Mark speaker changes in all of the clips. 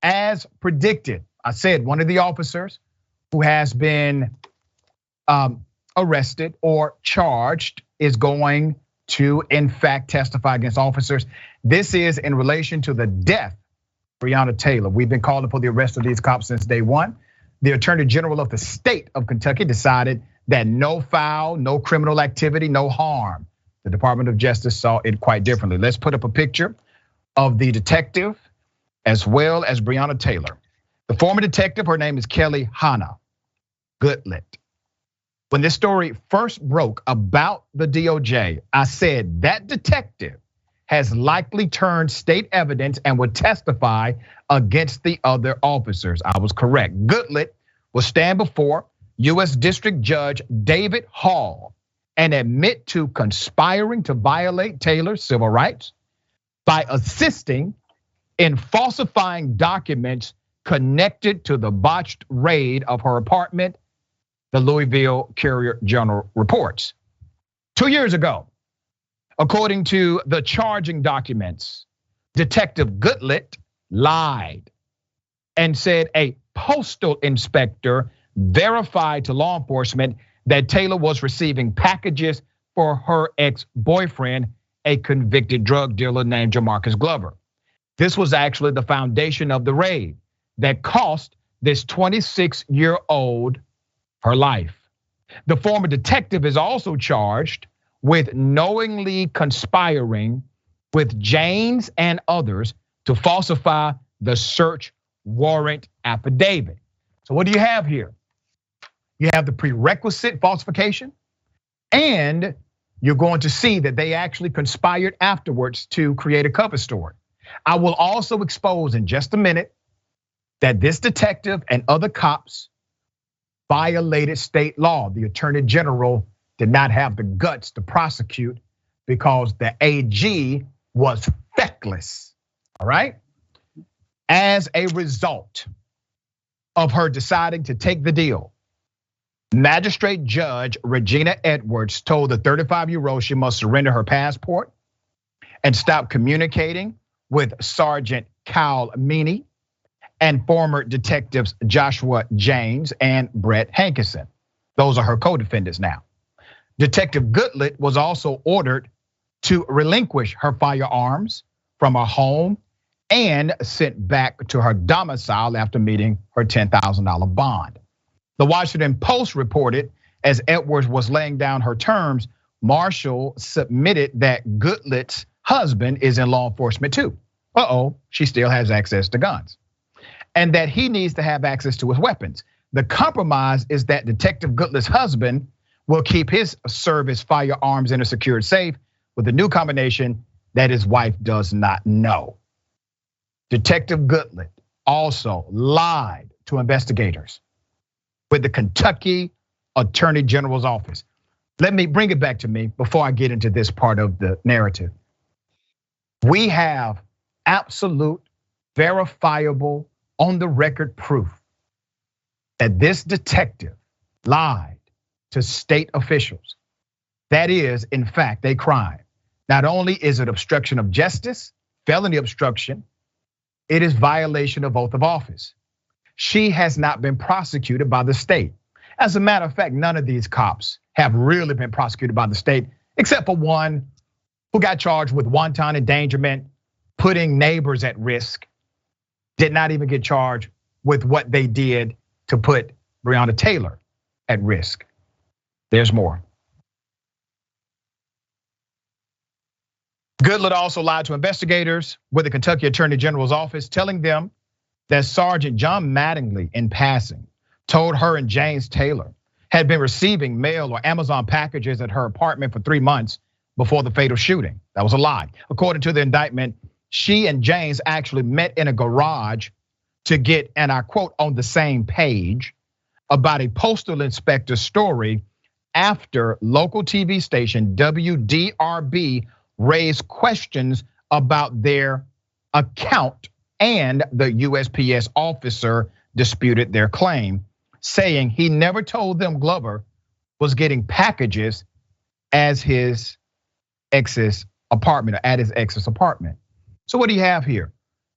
Speaker 1: As predicted, I said one of the officers who has been arrested or charged is going to, in fact, testify against officers. This is in relation to the death of Breonna Taylor. We've been calling for the arrest of these cops since day one. The Attorney General of the state of Kentucky decided that no foul, no criminal activity, no harm. The Department of Justice saw it quite differently. Let's put up a picture of the detective as well as Breonna Taylor. The former detective, her name is Kelly Hannah Goodlett. When this story first broke about the DOJ, I said that detective has likely turned state evidence and would testify against the other officers. I was correct. Goodlett will stand before U.S. District Judge David Hall and admit to conspiring to violate Taylor's civil rights by assisting in falsifying documents connected to the botched raid of her apartment, the Louisville Courier-Journal reports. 2 years ago, according to the charging documents, Detective Goodlett lied and said a postal inspector verified to law enforcement that Taylor was receiving packages for her ex-boyfriend, a convicted drug dealer named Jamarcus Glover. This was actually the foundation of the raid that cost this 26-year-old her life. The former detective is also charged with knowingly conspiring with James and others to falsify the search warrant affidavit. So what do you have here? You have the prerequisite falsification, and you're going to see that they actually conspired afterwards to create a cover story. I will also expose in just a minute that this detective and other cops violated state law. The Attorney General did not have the guts to prosecute because the AG was feckless, all right? As a result of her deciding to take the deal, Magistrate Judge Regina Edwards told the 35-year-old she must surrender her passport and stop communicating with Sergeant Kyle Meany and former detectives Joshua James and Brett Hankinson. Those are her co-defendants now. Detective Goodlett was also ordered to relinquish her firearms from her home and sent back to her domicile after meeting her $10,000 bond. The Washington Post reported as Edwards was laying down her terms, Marshall submitted that Goodlett's husband is in law enforcement too. She still has access to guns. And that he needs to have access to his weapons. The compromise is that Detective Goodlett's husband will keep his service firearms in a secured safe with a new combination that his wife does not know. Detective Goodlett also lied to investigators with the Kentucky Attorney General's office. Let me bring it back to me before I get into this part of the narrative. We have absolute, verifiable, on the record proof that this detective lied to state officials. That is, in fact, a crime. Not only is it obstruction of justice, felony obstruction, it is violation of oath of office. She has not been prosecuted by the state. As a matter of fact, none of these cops have really been prosecuted by the state, except for one who got charged with wanton endangerment, putting neighbors at risk, did not even get charged with what they did to put Breonna Taylor at risk. There's more. Goodlett also lied to investigators with the Kentucky Attorney General's office, telling them that Sergeant John Mattingly, in passing, told her and James Taylor had been receiving mail or Amazon packages at her apartment for 3 months before the fatal shooting. That was a lie. According to the indictment, she and James actually met in a garage to get, and I quote, on the same page about a postal inspector's story after local TV station WDRB raised questions about their account, and the USPS officer disputed their claim, saying he never told them Glover was getting packages as his ex's apartment or at his ex's apartment. So what do you have here?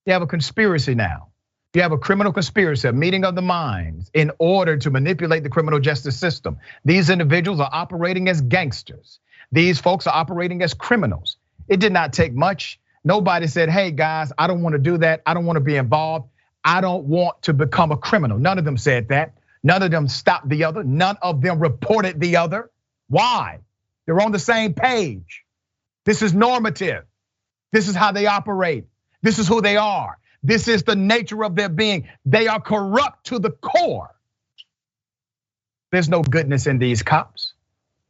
Speaker 1: You have a conspiracy now. You have a criminal conspiracy, a meeting of the minds in order to manipulate the criminal justice system. These individuals are operating as gangsters. These folks are operating as criminals. It did not take much. Nobody said, hey guys, I don't want to do that. I don't want to be involved. I don't want to become a criminal. None of them said that. None of them stopped the other. None of them reported the other. Why? They're on the same page. This is normative. This is how they operate. This is who they are. This is the nature of their being. They are corrupt to the core. There's no goodness in these cops.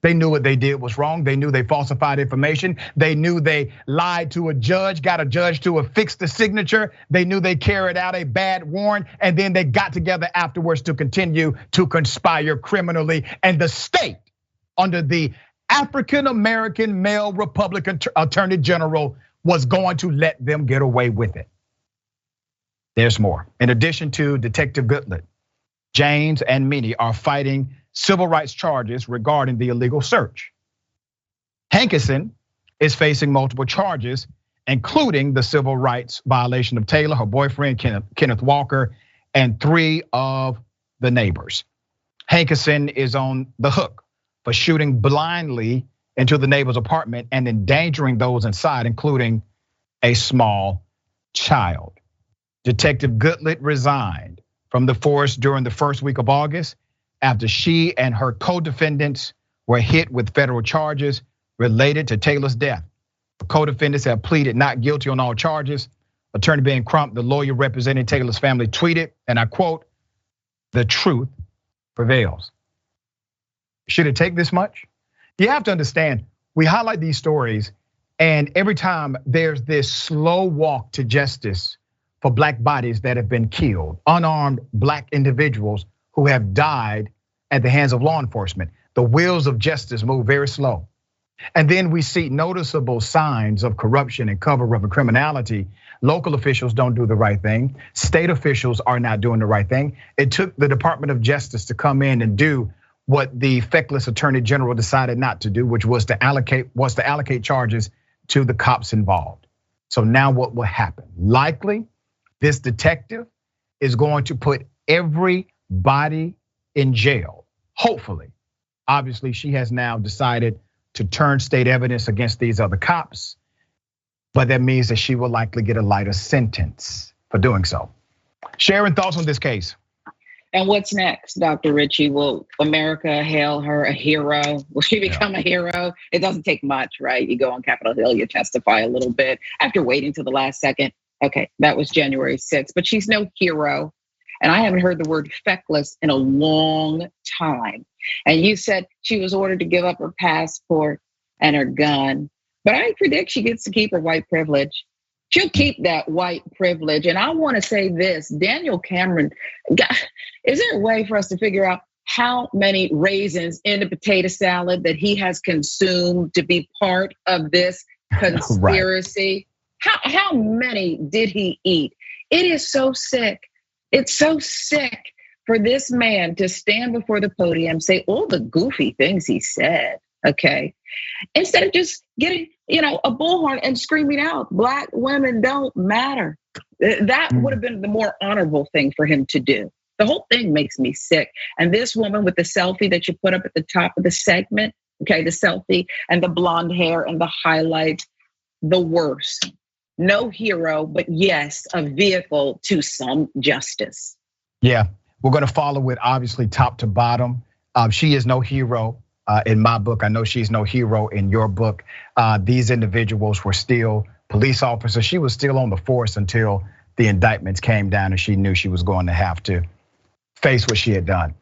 Speaker 1: They knew what they did was wrong. They knew they falsified information. They knew they lied to a judge, got a judge to affix the signature. They knew they carried out a bad warrant, and then they got together afterwards to continue to conspire criminally. And the state, under the African-American male Republican Attorney General, was going to let them get away with it. There's more. In addition to Detective Goodlett, James and Minnie are fighting civil rights charges regarding the illegal search. Hankison is facing multiple charges, including the civil rights violation of Taylor, her boyfriend, Kenneth Walker, and 3 of the neighbors. Hankison is on the hook for shooting blindly into the neighbor's apartment and endangering those inside, including a small child. Detective Goodlett resigned from the force during the first week of August after she and her co-defendants were hit with federal charges related to Taylor's death. The co-defendants have pleaded not guilty on all charges. Attorney Ben Crump, the lawyer representing Taylor's family, tweeted, and I quote, "The truth prevails." Should it take this much? You have to understand, we highlight these stories, and every time there's this slow walk to justice for black bodies that have been killed, unarmed black individuals who have died at the hands of law enforcement. The wheels of justice move very slow. And then we see noticeable signs of corruption and cover-up of criminality. Local officials don't do the right thing. State officials are not doing the right thing. It took the Department of Justice to come in and do what the feckless Attorney General decided not to do, which was to allocate charges to the cops involved. So now what will happen? Likely, this detective is going to put everybody in jail, hopefully. Obviously, she has now decided to turn state evidence against these other cops, but that means that she will likely get a lighter sentence for doing so. Sharon, thoughts on this case?
Speaker 2: And what's next, Dr. Richey? Will America hail her a hero? Will she become a hero? It doesn't take much, right? You go on Capitol Hill, you testify a little bit after waiting till the last second. Okay, that was January 6th, but she's no hero. And I haven't heard the word feckless in a long time. And you said she was ordered to give up her passport and her gun. But I predict she gets to keep her white privilege. She'll keep that white privilege. And I want to say this, Daniel Cameron, is there a way for us to figure out how many raisins in the potato salad that he has consumed to be part of this conspiracy? Right. How many did he eat? It is so sick. It's so sick for this man to stand before the podium, say all the goofy things he said, okay? Instead of just getting, a bullhorn and screaming out, Black women don't matter. That would have been the more honorable thing for him to do. The whole thing makes me sick. And this woman with the selfie that you put up at the top of the segment, okay, the selfie and the blonde hair and the highlight, the worst. No hero, but yes, a vehicle to some justice.
Speaker 1: Yeah, we're gonna follow it obviously top to bottom. She is no hero in my book. I know she's no hero in your book. These individuals were still police officers. She was still on the force until the indictments came down and she knew she was going to have to face what she had done.